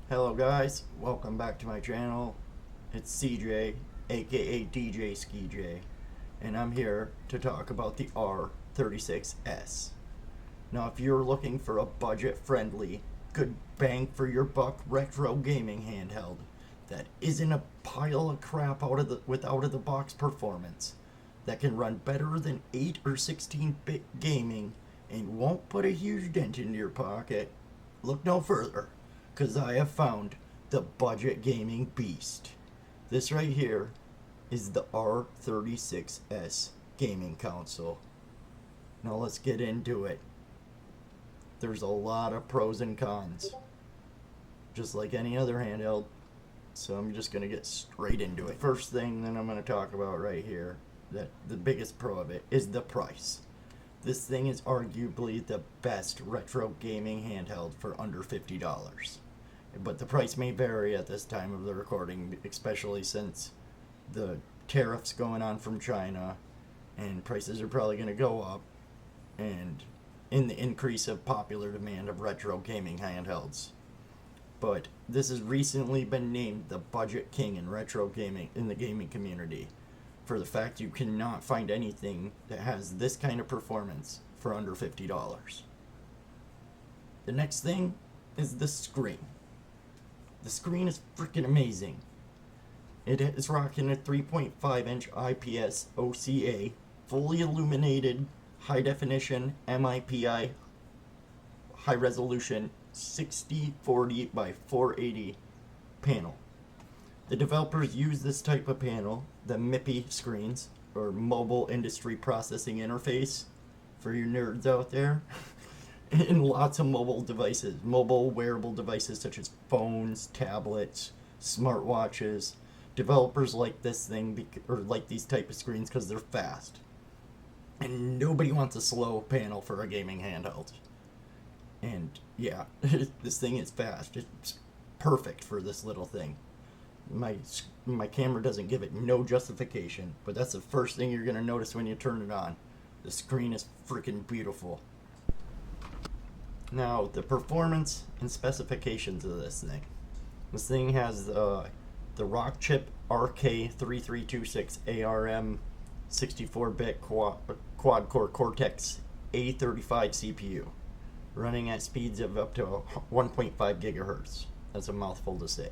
Hello guys, welcome back to my channel. It's CJ, aka DJ Ski J, and I'm here to talk about the R36S. Now if you're looking for a budget-friendly, good bang for your buck retro gaming handheld that isn't a pile of crap with out of the box performance, that can run better than 8 or 16-bit gaming and won't put a huge dent into your pocket, look no further, because I have found the budget gaming beast. This right here is the R36S gaming console. Now let's get into it. There's a lot of pros and cons, just like any other handheld, so I'm just going to get straight into it. First thing that I'm going to talk about right here, that the biggest pro of it, is the price. This thing is arguably the best retro gaming handheld for under $50. But the price may vary at this time of the recording, especially since the tariffs going on from China, and prices are probably going to go up, and in the increase of popular demand of retro gaming handhelds. But this has recently been named the budget king in retro gaming in the gaming community, for the fact you cannot find anything that has this kind of performance for under $50. The next thing is the screen. The screen is freaking amazing. It is rocking a 3.5 inch IPS OCA, fully illuminated, high definition MIPI, high resolution 6040 by 480 panel. The developers use this type of panel, the MIPI screens, or Mobile Industry Processing Interface, for you nerds out there, in lots of mobile devices, mobile wearable devices such as phones, tablets, smartwatches. Developers like this thing, or like these type of screens, because they're fast. And nobody wants a slow panel for a gaming handheld. And yeah, this thing is fast. It's perfect for this little thing. My camera doesn't give it no justification, but that's the first thing you're going to notice when you turn it on. The screen is freaking beautiful. Now, the performance and specifications of this thing. This thing has the Rockchip RK3326 ARM 64-bit quad-core Cortex A35 CPU, running at speeds of up to 1.5 gigahertz. That's a mouthful to say.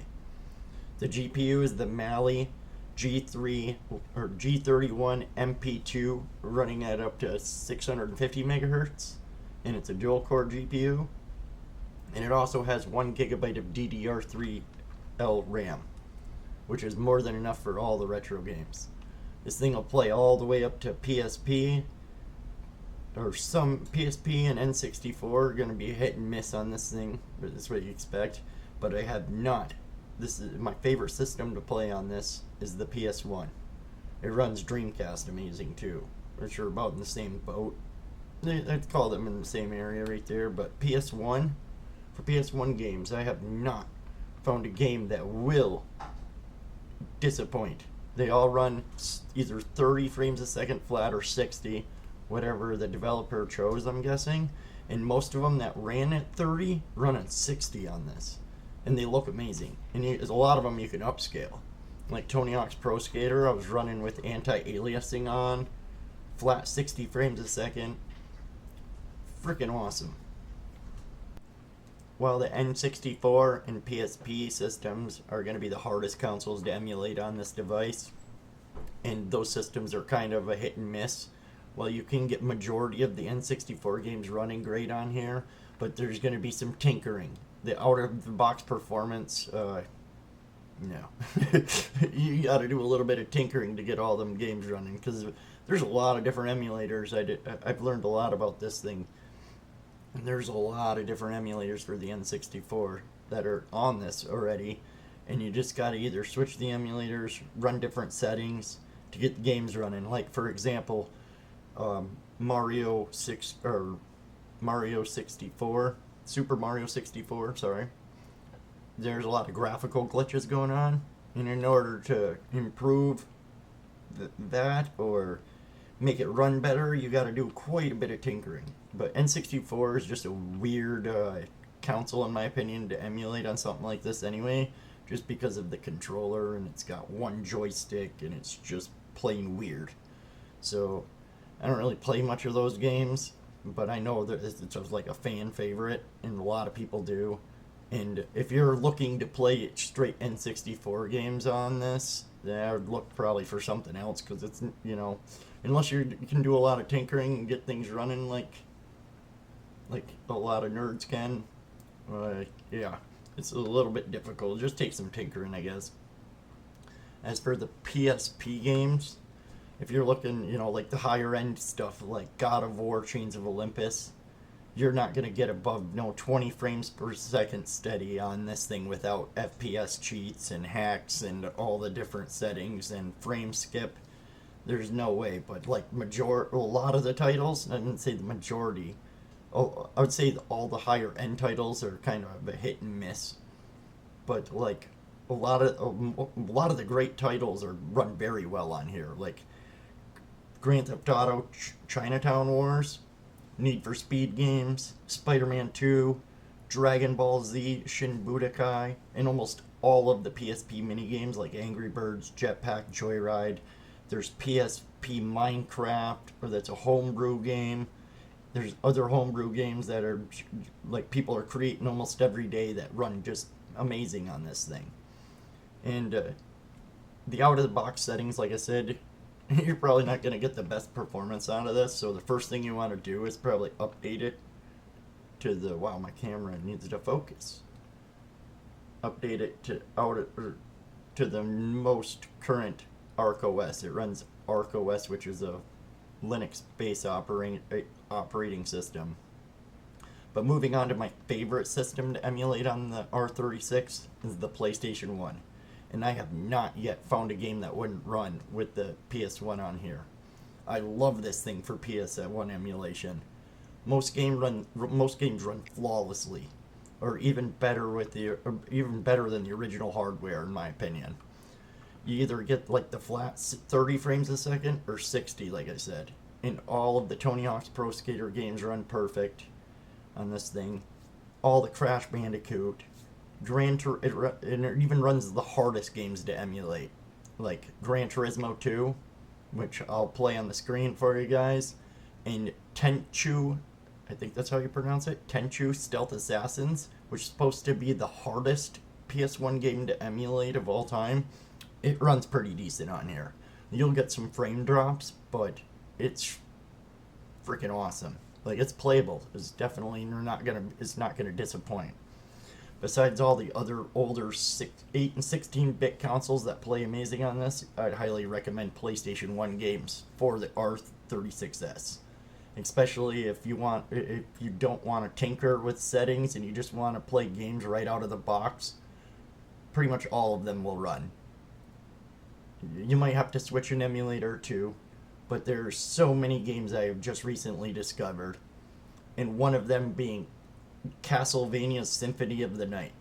The GPU is the Mali G3 or G31 MP2, running at up to 650 megahertz, and it's a dual-core GPU. And it also has 1 gigabyte of DDR3L RAM, which is more than enough for all the retro games. This thing will play all the way up to PSP, or some PSP and N64 are going to be hit and miss on this thing, but that's what you expect. But I have not. This is my favorite system to play on. This is the PS1. It runs Dreamcast amazing too, which are about in the same boat. I'd call them in the same area right there, but PS1, for PS1 games, I have not found a game that will disappoint. They all run either 30 frames a second flat or 60, whatever the developer chose, I'm guessing. And most of them that ran at 30 run at 60 on this. And they look amazing. And there's a lot of them you can upscale. Like Tony Hawk's Pro Skater, I was running with anti-aliasing on, flat 60 frames a second. Freaking awesome. While the N64 and PSP systems are going to be the hardest consoles to emulate on this device, and those systems are kind of a hit and miss, well, you can get majority of the N64 games running great on here, but there's going to be some tinkering. The out-of-the-box performance, no. You got to do a little bit of tinkering to get all them games running, because there's a lot of different emulators. I've learned a lot about this thing. And there's a lot of different emulators for the N64 that are on this already, and you just got to either switch the emulators, run different settings to get the games running. Like, for example, Mario 64, Super Mario 64, sorry. There's a lot of graphical glitches going on, and in order to improve that or make it run better, you got to do quite a bit of tinkering. But N64 is just a weird console in my opinion to emulate on something like this anyway, just because of the controller, and it's got one joystick and it's just plain weird. So I don't really play much of those games, but I know that it's just like a fan favorite, and a lot of people do. And if you're looking to play straight N64 games on this, then I would look probably for something else, because it's, you know, unless you can do a lot of tinkering and get things running like a lot of nerds can, yeah, it's a little bit difficult. It just takes some tinkering, I guess. As for the PSP games, if you're looking, you know, like the higher end stuff like God of War, Chains of Olympus, you're not going to get above 20 frames per second steady on this thing without FPS cheats and hacks and all the different settings and frame skip. There's no way. But like a lot of the titles, I didn't say the majority, I would say all the higher end titles are kind of a hit and miss. But like a lot of the great titles are run very well on here. Like Grand Theft Auto, Chinatown Wars, Need for Speed games, Spider-Man 2, Dragon Ball Z, Shin Budokai, and almost all of the PSP minigames like Angry Birds, Jetpack Joyride. There's PSP Minecraft, or that's a homebrew game. There's other homebrew games that are like people are creating almost every day that run just amazing on this thing. And the out-of-the-box settings, like I said, you're probably not going to get the best performance out of this, so the first thing you want to do is probably update it to the, wow, my camera needs to focus. Update it to the most current Arc OS. It runs Arc OS, which is a Linux-based operating system. But moving on to my favorite system to emulate on the R36 is the PlayStation 1. And I have not yet found a game that wouldn't run with the PS1 on here. I love this thing for PS1 emulation. Most games run flawlessly, or even better than the original hardware, in my opinion. You either get like the flat 30 frames a second or 60, like I said. And all of the Tony Hawk's Pro Skater games run perfect on this thing. All the Crash Bandicoot, it even runs the hardest games to emulate, like Gran Turismo 2, which I'll play on the screen for you guys, and Tenchu, I think that's how you pronounce it, Tenchu Stealth Assassins, which is supposed to be the hardest PS1 game to emulate of all time. It runs pretty decent on here. You'll get some frame drops, but it's freaking awesome. Like, it's playable. It's definitely it's not gonna disappoint. Besides all the other older 8 and 16-bit consoles that play amazing on this, I'd highly recommend PlayStation 1 games for the R36S. Especially if you don't want to tinker with settings and you just want to play games right out of the box, pretty much all of them will run. You might have to switch an emulator or two, but there's so many games I have just recently discovered, and one of them being Castlevania Symphony of the Night.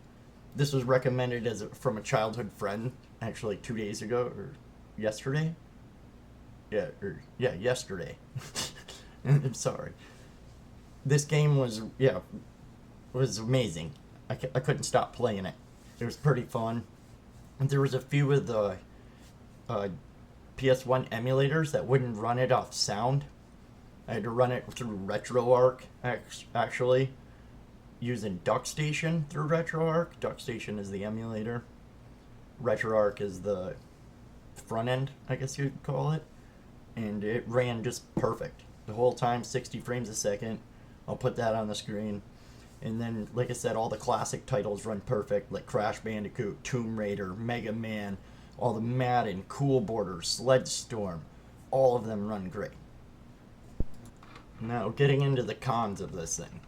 This was recommended from a childhood friend, actually 2 days ago, or yesterday? Yesterday. I'm sorry. This game was amazing. I couldn't stop playing it. It was pretty fun. And there was a few of the PS1 emulators that wouldn't run it off sound. I had to run it through RetroArch, actually, using DuckStation through RetroArch. DuckStation is the emulator. RetroArch is the front end, I guess you'd call it. And it ran just perfect. The whole time, 60 frames a second. I'll put that on the screen. And then, like I said, all the classic titles run perfect, like Crash Bandicoot, Tomb Raider, Mega Man, all the Madden, Cool Border, Sledstorm. All of them run great. Now, getting into the cons of this thing.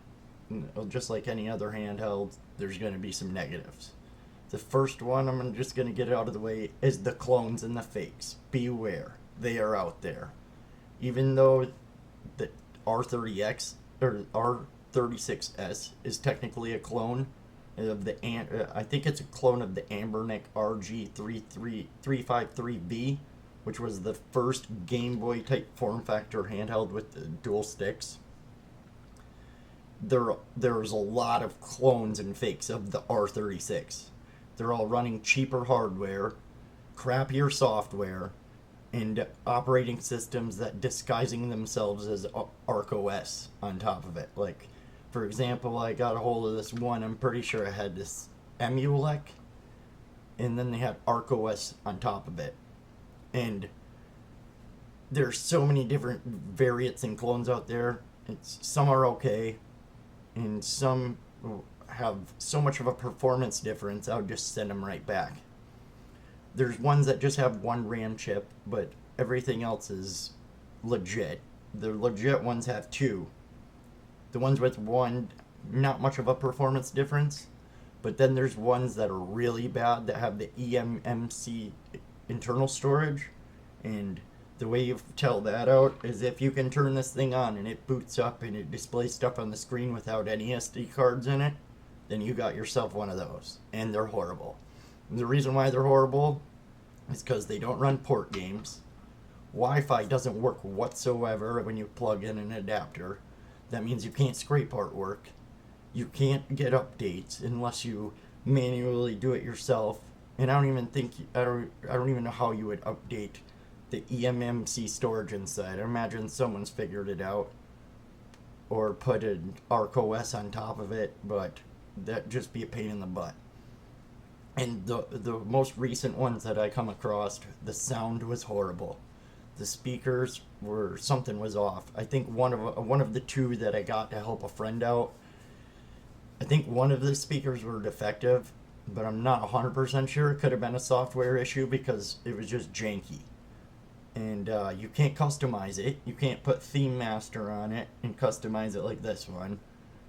Just like any other handheld, there's going to be some negatives. The first one, I'm just going to get it out of the way, is the clones and the fakes. Beware. They are out there. Even though the R30X, or R36S, is technically a clone of the, I think it's a clone of the Ambernick RG353B, which was the first Game Boy type form factor handheld with the dual sticks. there's a lot of clones and fakes of the R36. They're all running cheaper hardware, crappier software, and operating systems that disguising themselves as ArcOS on top of it. Like, for example, I got a hold of this one. I'm pretty sure it had this Emulec, and then they had ArcOS on top of it. And there's so many different variants and clones out there. Some are okay, and some have so much of a performance difference, I would just send them right back. There's ones that just have one RAM chip, but everything else is legit. The legit ones have two. The ones with one, not much of a performance difference, but then there's ones that are really bad that have the eMMC internal storage, and the way you tell that out is if you can turn this thing on and it boots up and it displays stuff on the screen without any SD cards in it, then you got yourself one of those. And they're horrible. And the reason why they're horrible is because they don't run port games. Wi-Fi doesn't work whatsoever when you plug in an adapter. That means you can't scrape artwork. You can't get updates unless you manually do it yourself. And I don't even know how you would update the eMMC storage inside. I imagine someone's figured it out or put an ArcOS on top of it, but that'd just be a pain in the butt. And the most recent ones that I come across, the sound was horrible. The speakers were, something was off. I think one of the two that I got to help a friend out, I think one of the speakers were defective, but I'm not 100% sure. It could have been a software issue because it was just janky. And you can't customize it. You can't put Theme Master on it and customize it like this one.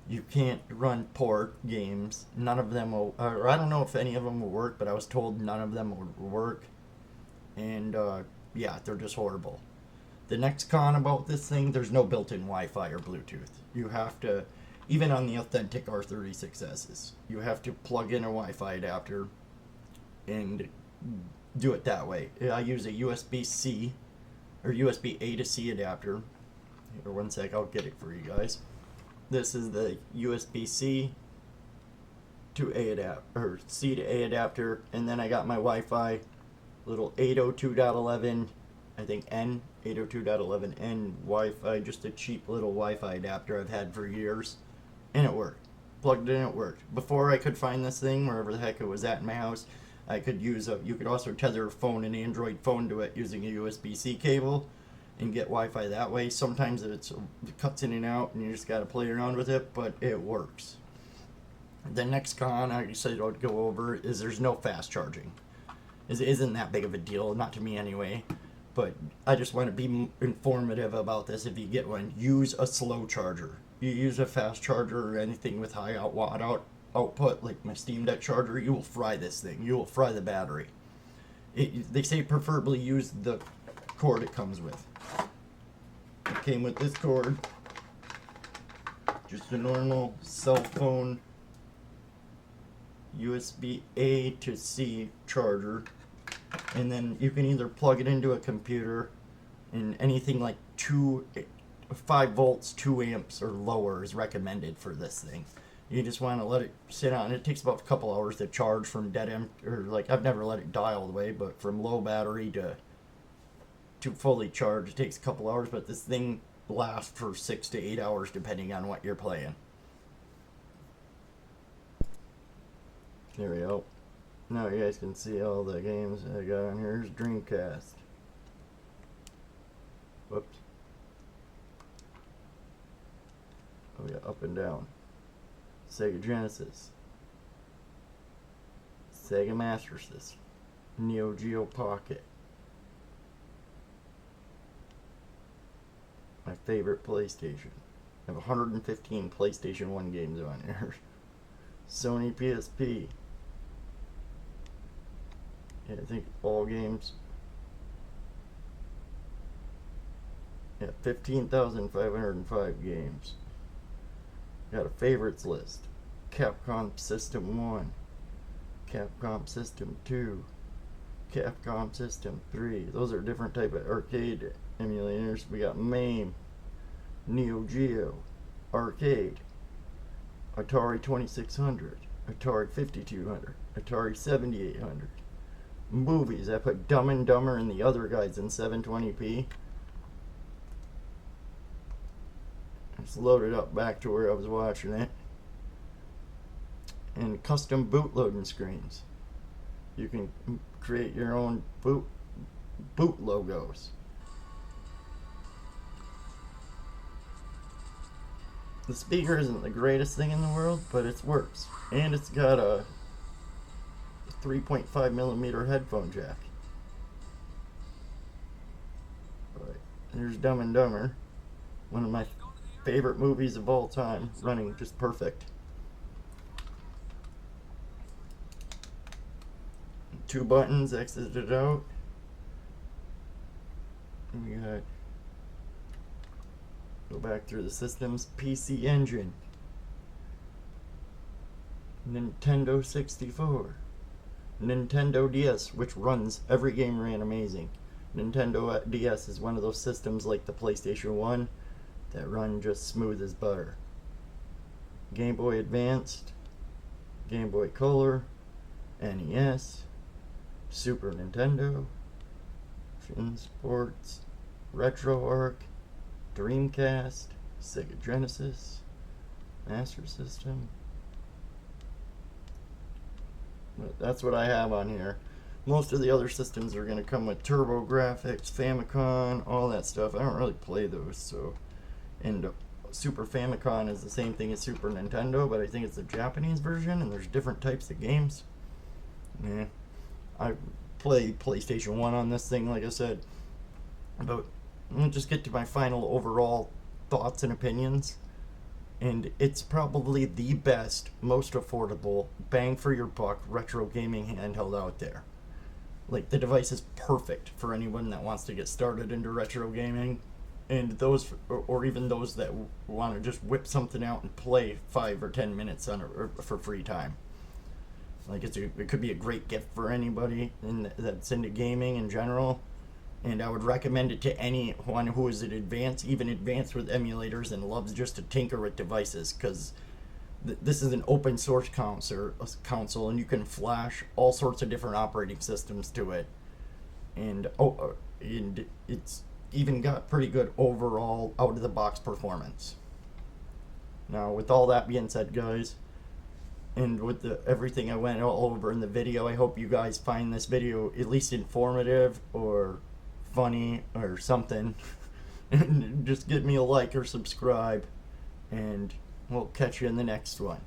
You can't run port games. None of them will, or I don't know if any of them will work, but I was told none of them will work. And yeah, they're just horrible. The next con about this thing, there's no built-in Wi-Fi or Bluetooth. You have to, even on the authentic R36Ss, you have to plug in a Wi-Fi adapter and do it that way. I use a USB-C or USB-A to C adapter. Here, one sec, I'll get it for you guys. This is the USB-C to A adapter, or C to A adapter, and then I got my Wi-Fi, little 802.11, I think N, 802.11n Wi-Fi, just a cheap little Wi-Fi adapter I've had for years, and it worked. Plugged in, it worked. Before I could find this thing, wherever the heck it was at in my house, I could use you could also tether a phone, an Android phone to it using a USB-C cable and get Wi-Fi that way. Sometimes it cuts in and out and you just got to play around with it, but it works. The next con I said I'd go over is there's no fast charging. It isn't that big of a deal, not to me anyway, but I just want to be informative about this. If you get one, use a slow charger. You use a fast charger or anything with high watt output, like my Steam Deck charger, you will fry this thing. You will fry the battery. They say preferably use the cord it comes with. It came with this cord, just a normal cell phone USB-A to C charger, and then you can either plug it into a computer, and anything like 5 volts, 2 amps or lower is recommended for this thing. You just want to let it sit on. It takes about a couple hours to charge from dead end, or like I've never let it die all the way, but from low battery to fully charged, it takes a couple hours. But this thing lasts for 6 to 8 hours depending on what you're playing. There we go. Now you guys can see all the games I got on here. Here's Dreamcast. Whoops. Oh yeah, up and down. Sega Genesis, Sega Master System, Neo Geo Pocket. My favorite PlayStation. I have 115 PlayStation 1 games on here. Sony PSP. Yeah, I think all games. Yeah, 15,505 games. Got a favorites list. Capcom System 1, Capcom System 2, Capcom System 3. Those are different type of arcade emulators. We got MAME, Neo Geo, Arcade, Atari 2600, Atari 5200, Atari 7800. Movies, I put Dumb and Dumber and the other guys in 720p. Just loaded up back to where I was watching it. And custom bootloading screens. You can create your own boot logos. The speaker isn't the greatest thing in the world, but it works. And it's got a 3.5mm headphone jack. But there's Dumb and Dumber, one of my favorite movies of all time, running just perfect. Two buttons, exited out. And we got, go back through the systems, PC Engine, Nintendo 64, Nintendo DS, which runs, every game ran amazing. Nintendo DS is one of those systems like the PlayStation 1 that run just smooth as butter. Game Boy Advanced, Game Boy Color, NES, Super Nintendo, Sports, RetroArch, Dreamcast, Sega Genesis, Master System. But that's what I have on here. Most of the other systems are going to come with TurboGrafx, Famicom, all that stuff. I don't really play those, so. And Super Famicom is the same thing as Super Nintendo, but I think it's a Japanese version, and there's different types of games. Yeah. I play PlayStation 1 on this thing, like I said. But I'm going to just get to my final overall thoughts and opinions. And it's probably the best, most affordable, bang for your buck retro gaming handheld out there. Like, the device is perfect for anyone that wants to get started into retro gaming. And those, or even those that want to just whip something out and play 5 or 10 minutes on for free time. Like, it could be a great gift for anybody that's into gaming in general. And I would recommend it to anyone who is even advanced with emulators and loves just to tinker with devices, because this is an open source console, and you can flash all sorts of different operating systems to it. And it's even got pretty good overall out of the box performance. Now, with all that being said, guys, and with everything I went all over in the video, I hope you guys find this video at least informative or funny or something. And just give me a like or subscribe, and we'll catch you in the next one.